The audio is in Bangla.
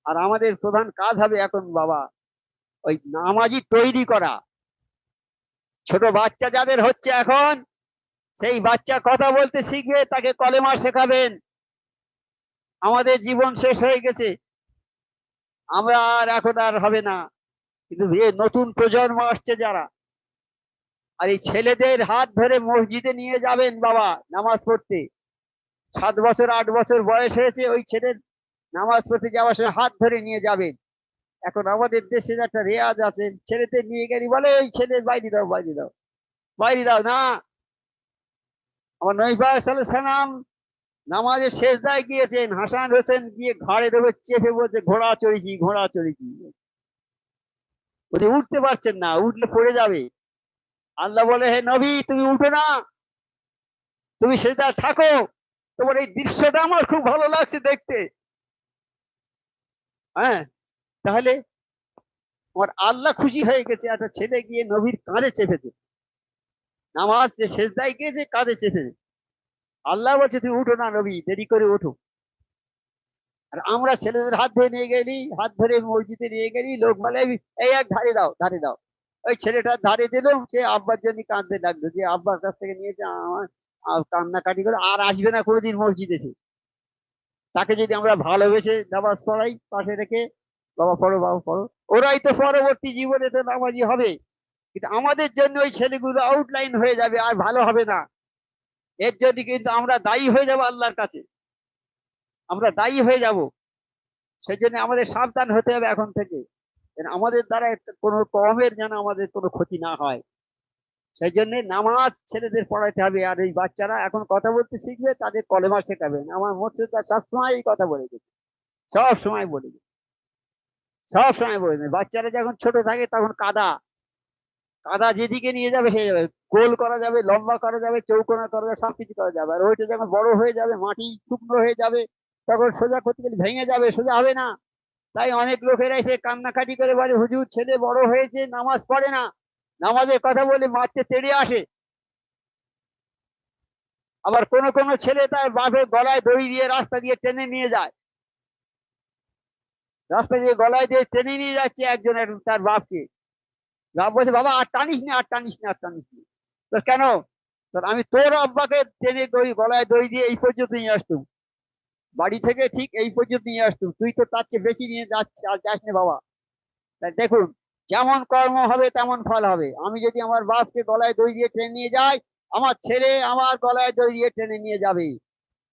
আর আমাদের প্রধান কাজ হবে এখন বাবা ওই নামাজি তৈরি করা। ছোট বাচ্চা যাদের হচ্ছে এখন, সেই বাচ্চা কথা বলতে শিখবে, তাকে কলেমা শেখাবেন। আমাদের জীবন শেষ হয়ে গেছে, আমরা আর এখন আর হবে না। কিন্তু নতুন প্রজন্ম আসছে যারা, আর এই ছেলেদের হাত ধরে মসজিদে নিয়ে যাবেন বাবা নামাজ পড়তে। 7 বছর 8 বছর বয়স হয়েছে, ওই ছেলের নামাজ পড়তে যাওয়ার সময় হাত ধরে নিয়ে যাবেন। এখন আমাদের দেশে একটা রেয়াজ আছে, ছেলেদের নিয়ে গেলে বলে ওই ছেলে বাইরে দাও, বাইরে দাও, বাইরে দাও না। আমার নবী পাক সাল্লাল্লাহু আলাইহি সাল্লাম নামাজে সেজদায় গিয়েছেন, হাসান হোসেন গিয়ে ঘাড়ে ধরে চেপে বলছে ঘোড়া চড়েছি, ঘোড়া চড়েছি। উনি উঠতে পারছেন না, উঠলে পড়ে যাবে। আল্লাহ বলে, হে নবী তুমি উঠো না, তুমি সেজদায় থাকো, তোমার এই দৃশ্যটা আমার খুব ভালো লাগছে দেখতে। হ্যাঁ, তাহলে আমার আল্লাহ খুশি হয়ে গেছে, একটা ছেলে গিয়ে নবীর কাঁধে চেপেছে, নামাজ যে সেজদায় গিয়েছে কাঁধে চেপেছে। আল্লাহ বলছে তুমি উঠো না নবী, দেরি করে ওঠো। আর আমরা ছেলেদের হাত ধরে নিয়ে গেলি, হাত ধরে মসজিদে নিয়ে গেলি, লোক বলে এই এক ধারে দাও, ধারে দাও। ওই ছেলেটা ধারে দিল, সে আব্বার জন্য কাঁদতে লাগলো, যে আব্বার কাছ থেকে নিয়েছে আমার, কান্নাকাটি করে আর আসবে না কোনোদিন মসজিদে এসে। তাকে যদি আমরা ভালোবেসে নামাজ পড়াই পাশে রেখে, বাবা পড়ো, বাবা পড়ো, ওরাই তো পরবর্তী জীবনে তো নামাজি হবে। কিন্তু আমাদের জন্য ওই ছেলেগুলো আউটলাইন হয়ে যাবে, আর ভালো হবে না। এর জন্য কিন্তু আমরা দায়ী হয়ে যাবো আল্লাহর কাছে, আমরা দায়ী হয়ে যাব। সেই জন্য আমাদের সাবধান হতে হবে এখন থেকে, আমাদের দ্বারা কোনো কমের যেন আমাদের কোনো ক্ষতি না হয়। সেই জন্য নামাজ ছেলেদের পড়াইতে হবে। আর এই বাচ্চারা এখন কথা বলতে শিখবে, তাদের কলেমা শেখাবেন। আমার মুর্শিদা সবসময় এই কথা বলে গেছে, সব সময় বলে গেছে, সব সময় বলে গেছে। বাচ্চারা যখন ছোট থাকে তখন কাদা, কাদা যেদিকে নিয়ে যাবে হয়ে যাবে, গোল করা যাবে, লম্বা করা যাবে, চৌকোনা করা যাবে, সবকিছু করা যাবে। আর ওইটা যখন বড় হয়ে যাবে, মাটি শুকনো হয়ে যাবে, তখন সোজা করতে গেলে ভেঙে যাবে, সোজা হবে না। তাই অনেক লোকেরা এসে কান্নাকাটি করে বলে হুজুর ছেলে বড় হয়েছে নামাজ পড়ে না, নামাজের কথা বলে মারতে তেড়ে আসে। আবার কোন কোন ছেলে তার বাপের গলায় দড়ি দিয়ে রাস্তা দিয়ে টেনে নিয়ে যায়, রাস্তা দিয়ে গলায় দিয়ে টেনে নিয়ে যাচ্ছে একজনের তার বাপকে। বাপ বলছে বাবা আর টানিস না, আর টানিস না, আর টানিস না। তো কেন? আমি তোর আব্বাকে টেনে দড়ি গলায় দড়ি দিয়ে এই পর্যন্ত নিয়ে আসতুম, বাড়ি থেকে ঠিক এই পর্যন্ত নিয়ে আসতুম, তুই তো তার চেয়ে বেশি নিয়ে যাচ্ছিস, আর যাস না বাবা। দেখুন, যেমন কর্ম হবে তেমন ফল হবে। আমি যদি আমার বাপকে গলায় দড়ি দিয়ে টেনে নিয়ে যাই, আমার ছেলে আমার গলায় দড়ি দিয়ে টেনে নিয়ে যাবে।